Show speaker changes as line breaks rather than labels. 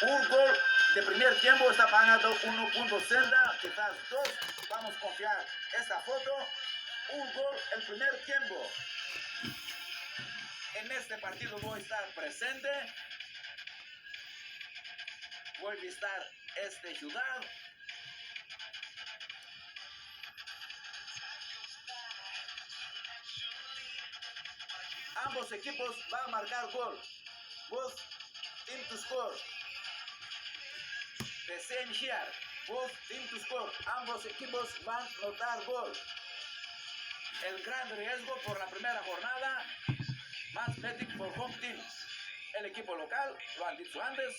Un gol de primer tiempo está pagando 1.60, quizás 2. Vamos a confiar esta foto. Un gol el primer tiempo. En este partido voy a estar presente. Voy a visitar esta ciudad. Ambos equipos van a marcar gol. Both team to score. The same here. Both team to score. Ambos equipos van a anotar gol. El gran riesgo por la primera jornada. Match betting for home team. El equipo local, lo han dicho antes,